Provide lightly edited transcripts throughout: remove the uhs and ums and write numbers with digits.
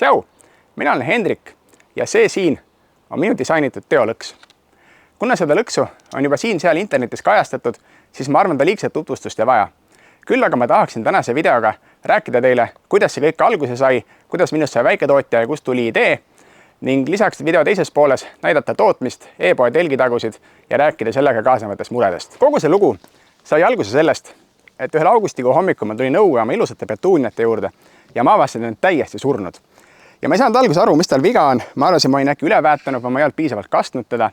Tšau! Mina olen Hendrik ja see siin on minu disainitud teolõks. Kuna seda lõksu on juba siin-seal internetis kajastatud, siis ma arvan, ta liigset tutvustust ei vaja. Küll aga ma tahaksin tänase videoga rääkida teile, kuidas see kõik alguse sai, kuidas minust sai väiketootja ja kust tuli idee ning lisaks video teises pooles näidata tootmist, e-poe telgitagusid ja rääkida sellega kaasnevatest muredest. Kogu see lugu sai alguse sellest, et ühel augustikuu hommikul ma tulin õue oma ilusate petuuniate juurde ja ma avastasin end täiesti surnud. Ja ma ei saanud alguses aru, mis tal viga on. Ma arvasin, ma olin äkki üle väetanud, ma ei olnud piisavalt kastnud teda,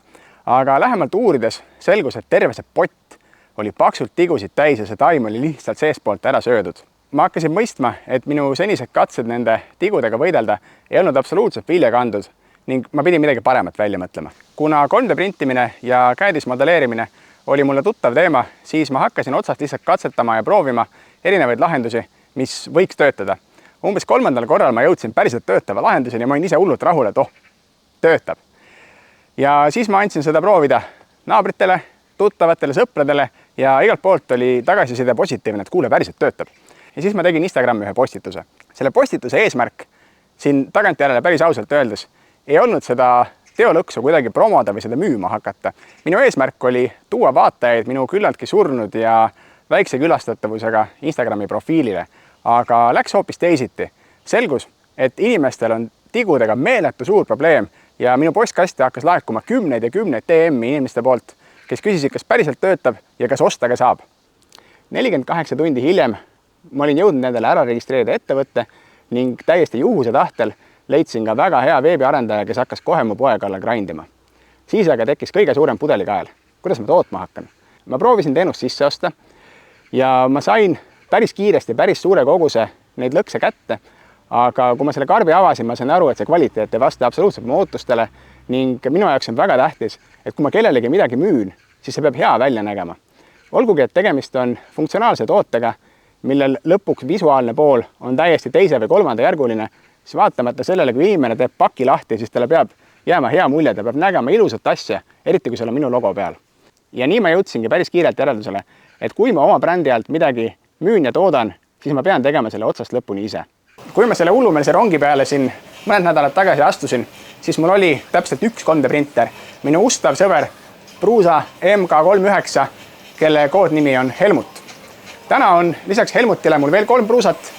aga lähemalt uurides selgus, et terve see pott oli paksult tigusid täis ja see taim oli lihtsalt seespoolt ära söödud. Ma hakkasin mõistma, et minu senised katsed nende tigudega võidelda ei olnud absoluutselt vilja kandud ning ma pidin midagi paremat välja mõtlema. Kuna 3D printimine ja käedismodelleerimine oli mulle tuttav teema, siis ma hakkasin otsast lihtsalt katsetama ja proovima erinevaid lahendusi, mis võiks töötada. Umbes 3. korral ma jõudsin päriselt töötava lahenduseni ja ma olin ise hullult rahul, et töötab. Ja siis ma andsin seda proovida naabritele, tuttavatele, sõpradele ja igalt poolt oli tagasiside positiivne, et kuule, päriselt töötab. Ja siis ma tegin Instagrami ühe postituse. Selle postituse eesmärk siin tagantjärele päris ausalt öeldes ei olnud seda teolõksu kuidagi promoda või seda müüma hakata. Minu eesmärk oli tuua vaatajaid minu küllaltki surnud ja väikse külastatavusega Instagrami profiilile. Aga läks hoopis teisiti. Selgus, et inimestel on tigudega meeletu suur probleem ja minu postkasti hakkas laekuma kümneid ja kümneid DM-i inimeste poolt, kes küsisid, kas päriselt töötab ja kas osta ka saab. 48 tundi hiljem ma olin jõudnud nendele ära registreerida ettevõtte ning täiesti juhuse tahtel leidsin ka väga hea veebiarendaja, kes hakkas kohe mu poe kallal grindima. Siis aga tekkis kõige suurem pudelikael. Kuidas ma tootma hakkan? Ma proovisin teenust sisse osta ja ma sain päris kiiresti, päris suure koguse neid lõkse kätte, aga kui ma selle karbi avasin, ma sain aru, et see kvaliteet ei vasta absoluutselt mu ootustele ning minu jaoks on väga tähtis, et kui ma kellelegi midagi müün, siis see peab hea välja nägema. Olgugi, et tegemist on funktsionaalse tootega, millel lõpuks visuaalne pool on täiesti teise või kolmanda järguline, siis vaatamata sellele, kui inimene teeb paki lahti, siis talle peab jääma hea mulje, ta peab nägema ilusat asja, eriti kui seal on minu logo peal. Ja nii ma jõudsingi päris kiirelt järeldusele, et kui ma oma brändi alt midagi müün ja toodan, siis ma pean tegema selle otsast lõpuni ise. Kui ma selle hullumeelse rongi peale siin mõned nädalad tagasi astusin, siis mul oli täpselt üks 3D printer. Minu ustav sõber Prusa MK39, kelle koodnimi on Helmut. Täna on lisaks Helmutile mul veel 3 Prusat,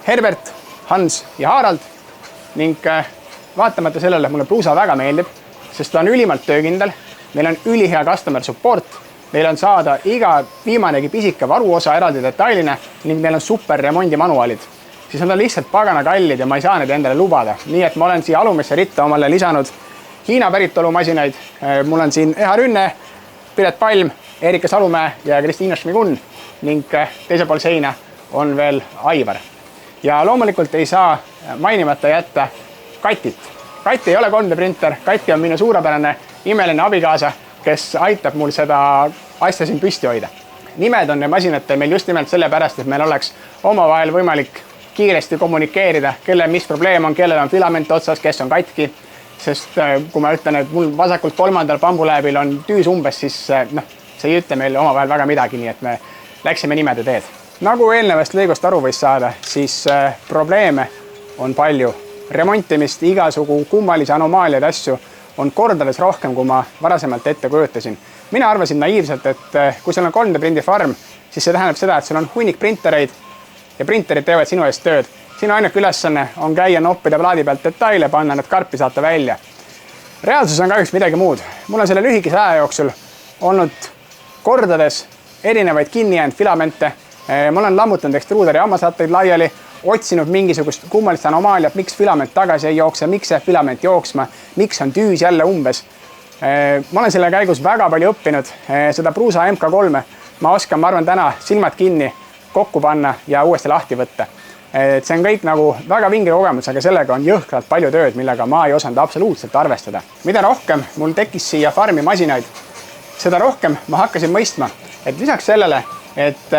Herbert, Hans ja Harald ning vaatamata sellele mulle Prusa väga meeldib, sest ta on ülimalt töökindel, meil on ülihea customer support, meil on saada iga viimanegi pisike varuosa eraldi detailine ning meil on super remondimanuaalid. Siis nad on lihtsalt pagana kallid ja ma ei saa neid endale lubada. Nii et ma olen siia alumisse ritta omale lisanud Hiina päritolumasinaid. Mul on siin Eha Rünne, Piret Palm, Erika Salumäe ja Kristiina Šmigun ning teisel pool seina on veel Aivar. Ja loomulikult ei saa mainimata jätta Katit. Kati ei ole 3D printer, Kati on minu suurepärane imeline abikaasa, kes aitab mul seda asja siin püsti hoida. Nimed on masinatel meil just nimelt sellepärast, et meil oleks omavahel võimalik kiiresti kommunikeerida, kelle mis probleem on, kellel on filament otsas, kes on katki. Sest kui ma ütlen, et mul vasakult 3. bambuläebil on tüüs umbes, siis see ei ütle meile omavahel väga midagi, nii et me läksime nimede teed. Nagu eelnevast lõigust aru võis saada, siis probleeme on palju. Remontimist, igasugu kummalisi anomaaliaid asju on kordades rohkem, kui ma varasemalt ette kujutasin. Mina arvasin naiivselt, et kui sul on 3D prindi farm, siis see tähendab seda, et sul on hunnik printereid ja printerid teevad sinu eest tööd. Sinu ainuke ülesanne on käia noppida plaadi pealt detaile, panna nad karpi saata välja. Reaalsus on kahjuks midagi muud. Mul on selle lühikese aja jooksul olnud kordades erinevaid kinni jäänud filamente. Ma olen lammutanud ekstruuderi hammasratteid laiali, otsinud mingisugust kummalist anomaaliat, miks filament tagasi ei jookse, miks see filament jooksma, miks on tüüs jälle umbes. Ma olen selle käigus väga palju õppinud seda Prusa MK3. Ma oskan, ma arvan, täna silmad kinni kokku panna ja uuesti lahti võtta. See on kõik nagu väga vinge kogemus, aga sellega on jõhkralt palju tööd, millega ma ei osanud absoluutselt arvestada. Mida rohkem mul tekkis siia farmi masinaid, seda rohkem ma hakkasin mõistma, et lisaks sellele, et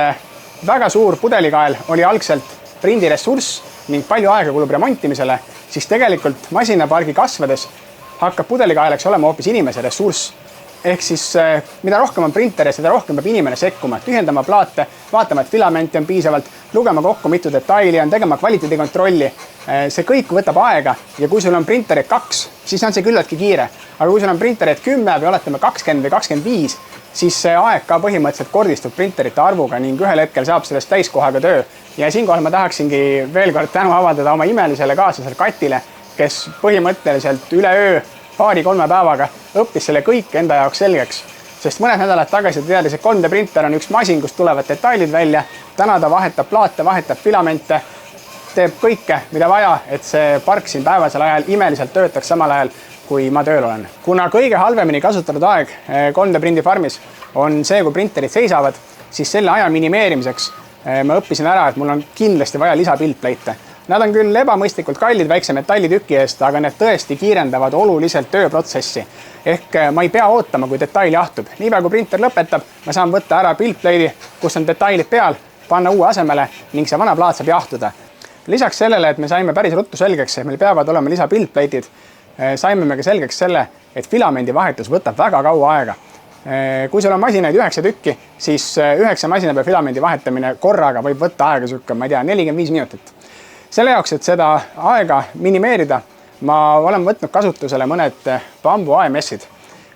väga suur pudelikael oli algselt prindi ressurss ning palju aega kulub remontimisele, siis tegelikult masinapargi kasvades hakkab pudelikaelaks olema hoopis inimese ressurss. ehk siis mida rohkem on printer, seda rohkem peab inimene sekkuma, tühjendama plaate, vaatama, et filamenti on piisavalt, lugema kokku, mitu detaili on, tegema kvaliteedikontrolli. See kõik võtab aega ja kui sul on printerid 2, siis on see küllaltki kiire. Aga kui sul on printerid 10 või oletame 20 või 25, siis see aeg ka põhimõtteliselt kordistub printerite arvuga ning ühel hetkel saab sellest täiskohaga töö. Ja siinkohal ma tahaksingi veel kord tänu avaldada oma imelisele kaaslasele Katile, kes põhimõtteliselt üleöö 2-3 päevaga õppis selle kõik enda jaoks selgeks. Sest mõned nädalad tagasi ta teadis, et 3D printer on üks masin, kust tulevad detailid välja. Täna ta vahetab plaate, vahetab filamente, teeb kõike, mida vaja, et see park siin päevasel ajal imeliselt töötaks samal ajal, kui ma tööl olen. Kuna kõige halvemini kasutatud aeg 3D prindi farmis on see, kui printerid seisavad, siis selle aja minimeerimiseks ma õppisin ära, et mul on kindlasti vaja lisapiltpleite. Nad on küll ebamõistlikult kallid väikse metallitüki eest, aga need tõesti kiirendavad oluliselt tööprotsessi. Ehk ma ei pea ootama, kui detail jahtub. Niipea kui printer lõpetab, ma saan võtta ära piltpleidi, kus on detailid peal, panna uue asemele ning see vana plaat saab jahtuda. Lisaks sellele, et me saime päris ruttu selgeks, et meil peavad olema lisapiltpleitid, saime me ka selgeks selle, et filamendi vahetus võtab väga kaua aega. Kui sul on masinaid 9 tükki, siis 9 masina peal filamendi vahetamine korraga võib võtta aega sükka, ma ei tea, 45 minutit. Selle jaoks, et seda aega minimeerida, ma olen võtnud kasutusele mõned Bambu AMS-id.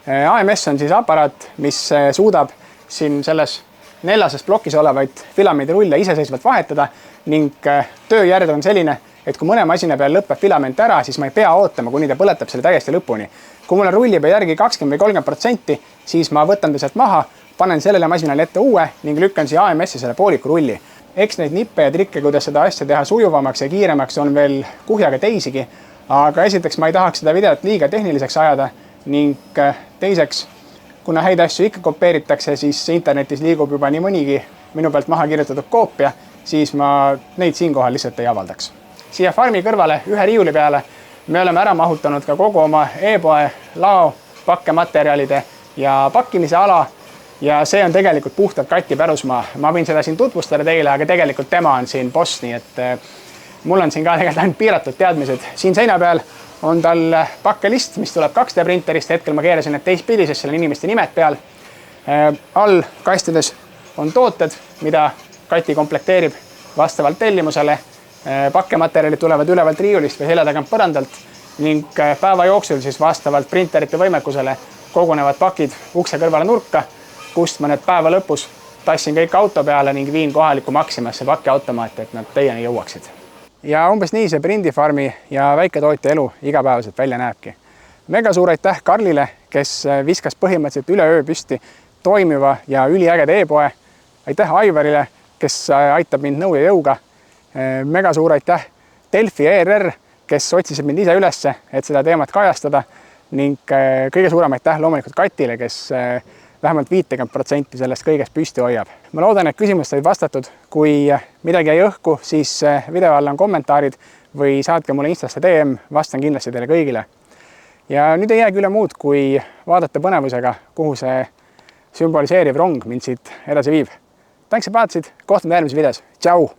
AMS on siis aparaat, mis suudab siin selles 4 plokis olevaid filamendirulle iseseisvalt vahetada ning tööjärg on selline, et kui mõne masina peal lõpeb filament ära, siis ma ei pea ootama, kuni ta põletab selle täiesti lõpuni. Kui mul on rulli peal järgi 20 või 30%, siis ma võtan ta sealt maha, panen sellele masinale ette uue ning lükkan siia AMS-i selle pooliku rulli. Eks neid nippe ja trikke, kuidas seda asja teha sujuvamaks ja kiiremaks, on veel kuhjaga teisigi. Aga esiteks ma ei tahaks seda videot liiga tehniliseks ajada ning teiseks, kuna häid asju ikka kopeeritakse, siis internetis liigub juba nii mõnigi minu pealt maha kirjutatud koopia, siis ma neid siinkohal lihtsalt ei avaldaks. Siia farmi kõrvale ühe riiuli peale me oleme ära mahutanud ka kogu oma e-poe lao, pakkematerjalide ja pakkimise ala. Ja see on tegelikult puhtalt Kati pärusmaa. Ma võin seda siin tutvustada teile, aga tegelikult tema on siin boss, nii et mul on siin ka tegelikult ainult piiratud teadmised. Siin seina peal on tal pakkelist, mis tuleb 2D printerist. Hetkel ma keerasin need teistpidi, sest seal on inimeste nimed peal. All kastides on tooted, mida Kati komplekteerib vastavalt tellimusele. Pakkematerjalid tulevad ülevalt riiulist või selja tagant põrandalt ning päeva jooksul siis vastavalt printerite võimekusele kogunevad pakid ukse kõrvale nurka, kust ma need päeva lõpus tassin kõik auto peale ning viin kohaliku Maximasse pakkeautomaati, et nad teieni jõuaksid. Ja umbes nii see prindifarmi ja väiketootja elu igapäevaselt välja näebki. Mega suur aitäh Karlile, kes viskas põhimõtteliselt üleöö püsti toimiva ja üliägeda e-poe. Aitäh Aivarile, kes aitab mind nõu ja jõuga. Mega suur aitäh Delfi ERR, kes otsisid mind ise ülesse, et seda teemat kajastada ning kõige suurem aitäh loomulikult Katile, kes vähemalt 50% sellest kõigest püsti hoiab. Ma loodan, et küsimust said vastatud. Kui midagi jäi õhku, siis video all on kommentaarid või saatke mulle Instasse DM, vastan kindlasti teile kõigile. Ja nüüd ei jäägi üle muud, kui vaadata põnevusega, kuhu see sümboliseeriv rong mind siit edasi viib. Tänks, et vaatasid, kohtume järgmises videos. Tšau!